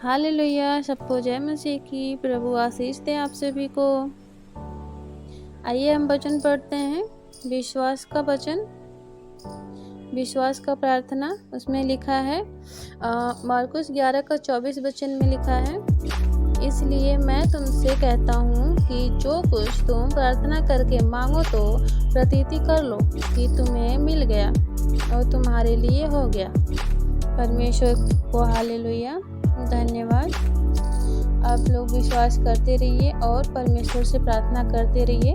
Hallelujah, सबको जय मसीह की। प्रभु आशीष दे आप सभी को। आइए हम वचन पढ़ते हैं, विश्वास का वचन, विश्वास का प्रार्थना। उसमें लिखा है मार्कुस 11 का 24 वचन में लिखा है, इसलिए मैं तुमसे कहता हूँ कि जो कुछ तुम प्रार्थना करके मांगो तो प्रतीति कर लो कि तुम्हें मिल गया और तुम्हारे लिए हो गया। परमेश्वर को हालेलुया, धन्यवाद। आप लोग विश्वास करते रहिए और परमेश्वर से प्रार्थना करते रहिए,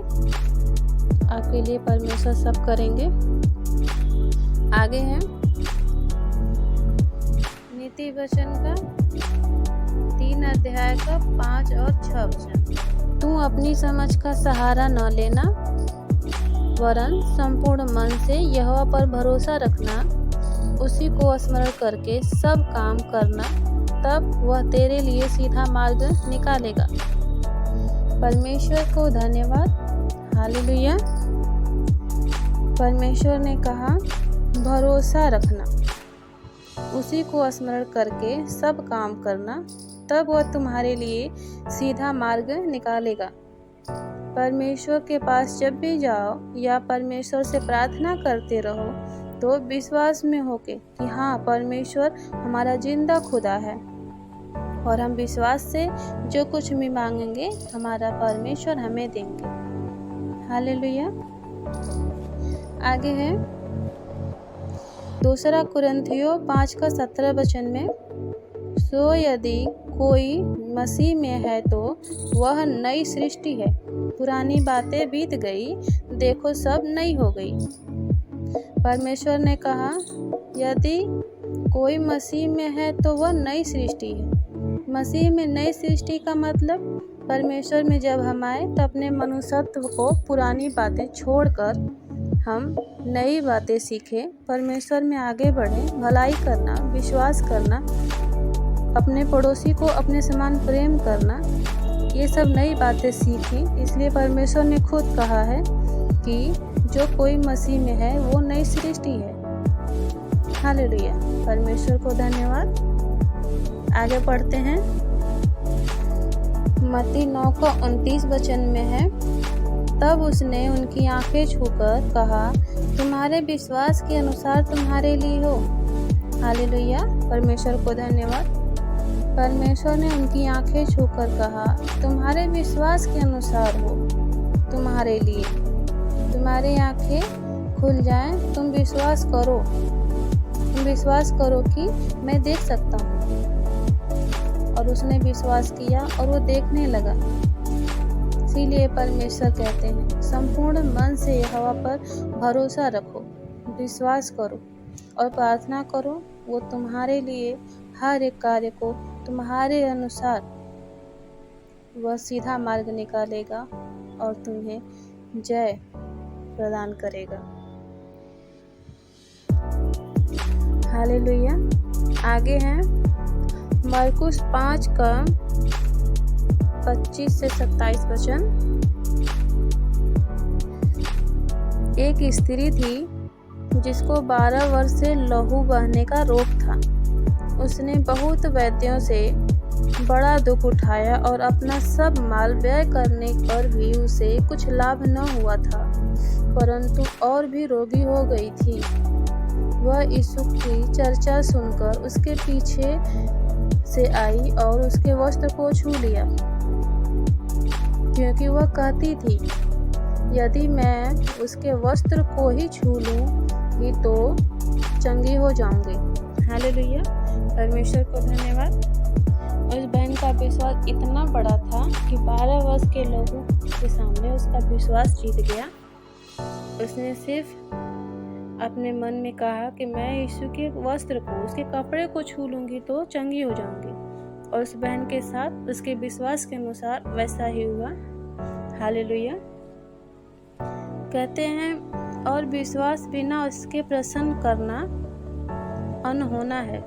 आपके लिए परमेश्वर सब करेंगे। आगे है नीति वचन का 3 अध्याय का 5 और 6 वचन। तू अपनी समझ का सहारा न लेना, वरन संपूर्ण मन से यहोवा पर भरोसा रखना, उसी को स्मरण करके सब काम करना, तब वह तेरे लिए सीधा मार्ग निकालेगा। परमेश्वर को धन्यवाद, हालेलुया। परमेश्वर ने कहा भरोसा रखना, उसी को स्मरण करके सब काम करना, तब वह तुम्हारे लिए सीधा मार्ग निकालेगा। परमेश्वर के पास जब भी जाओ या परमेश्वर से प्रार्थना करते रहो तो विश्वास में होके कि हाँ, परमेश्वर हमारा जिंदा खुदा है और हम विश्वास से जो कुछ भी मांगेंगे हमारा परमेश्वर हमें देंगे। हालेलुया। आगे है 2 कुरिन्थियों 5 का 17 वचन में, सो यदि कोई मसीह में है तो वह नई सृष्टि है, पुरानी बातें बीत गई, देखो सब नई हो गई। परमेश्वर ने कहा यदि कोई मसीह में है तो वह नई सृष्टि है। मसीह में नई सृष्टि का मतलब परमेश्वर में जब हम आए तो अपने मनुष्यत्व को, पुरानी बातें छोड़कर हम नई बातें सीखें, परमेश्वर में आगे बढ़ें, भलाई करना, विश्वास करना, अपने पड़ोसी को अपने समान प्रेम करना, ये सब नई बातें सीखें। इसलिए परमेश्वर ने खुद कहा है कि जो कोई मसीह में है वो नई सृष्टि है। हालेलुया, परमेश्वर को धन्यवाद। आगे पढ़ते हैं, मत्ती 9 का 29 वचन में है, तब उसने उनकी आंखें छूकर कहा तुम्हारे विश्वास के अनुसार तुम्हारे लिए हो। हालेलुया, परमेश्वर को धन्यवाद। परमेश्वर ने उनकी आंखें छूकर कहा तुम्हारे विश्वास के अनुसार हो, तुम्हारे लिए। तुम्हारी आंखें खुल जाएं, तुम विश्वास करो, तुम विश्वास करो कि मैं देख सकता हूँ। और उसने विश्वास किया और वो देखने लगा। इसीलिए परमेश्वर कहते हैं संपूर्ण मन से यहोवा पर भरोसा रखो, विश्वास करो और प्रार्थना करो। वो तुम्हारे लिए हर एक कार्य को तुम्हारे अनुसार वह सीधा मार्ग निकालेगा और तुम्हें जय प्रदान करेगा। हालेलुया। आगे हैं मार्कुस 5 का 25 से 27 वचन। एक स्त्री थी जिसको 12 वर्ष से लहू बहने का रोग था। उसने बहुत वैद्यों से बड़ा दुख उठाया और अपना सब माल व्यय करने पर भी उसे कुछ लाभ न हुआ था, परंतु और भी रोगी हो गई थी। वह यीशु की चर्चा सुनकर उसके पीछे से आई और उसके वस्त्र को छू लिया, क्योंकि वह कहती थी यदि मैं उसके वस्त्र को ही छू लूँगी तो चंगी हो जाऊंगी। हालेलुया, परमेश्वर को धन्यवाद। उस बहन का विश्वास इतना बड़ा था कि 12 वर्ष के लोगों के सामने उसका विश्वास जीत गया। उसने सिर्फ अपने मन में कहा कि मैं यीशु के वस्त्र को, उसके कपड़े को छू लूँगी तो चंगी हो जाऊंगी। और उस बहन के साथ उसके विश्वास के अनुसार वैसा ही हुआ। हालेलुया। कहते हैं और विश्वास बिना उसके प्रसन्न करना अनहोना है,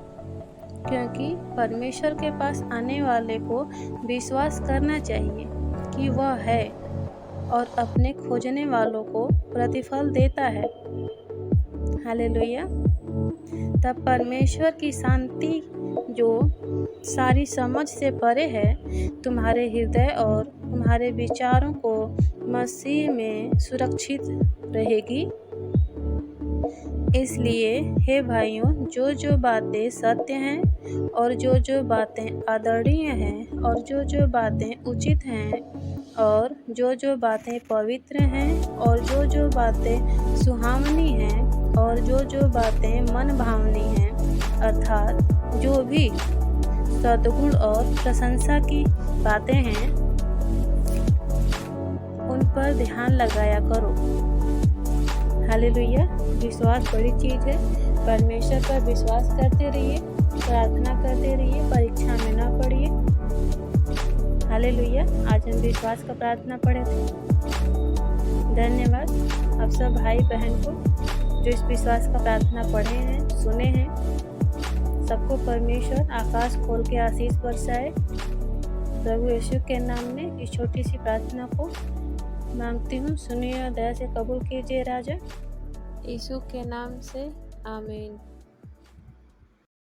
क्योंकि परमेश्वर के पास आने वाले को विश्वास करना चाहिए कि वह है और अपने खोजने वालों को प्रतिफल देता है। हालेलुया। तब परमेश्वर की शांति जो सारी समझ से परे है तुम्हारे हृदय और तुम्हारे विचारों को मसीह में सुरक्षित रहेगी। इसलिए हे भाइयों, जो जो बातें सत्य हैं और जो जो बातें आदरणीय हैं और जो जो बातें उचित हैं और जो जो बातें पवित्र हैं और जो जो बातें सुहावनी हैं और जो जो बातें मन भावनी हैं, अर्थात जो भी सद्गुण और प्रशंसा की बातें हैं, उन पर ध्यान लगाया करो। हालेलुया। विश्वास बड़ी चीज़ है। परमेश्वर पर विश्वास करते रहिए, प्रार्थना करते रहिए, परीक्षा में ना पड़िए। हालेलुया। आज हम विश्वास का प्रार्थना पढ़े थे। धन्यवाद आप सब भाई बहन को जो इस विश्वास का प्रार्थना पढ़े हैं, सुने हैं। सबको परमेश्वर आकाश खोल के आशीष बरसाए। प्रभु यीशु के नाम में इस छोटी सी प्रार्थना को मांगती हूँ। सुनिए और दया से कबूल कीजिए राजा, यीशु के नाम से, आमीन।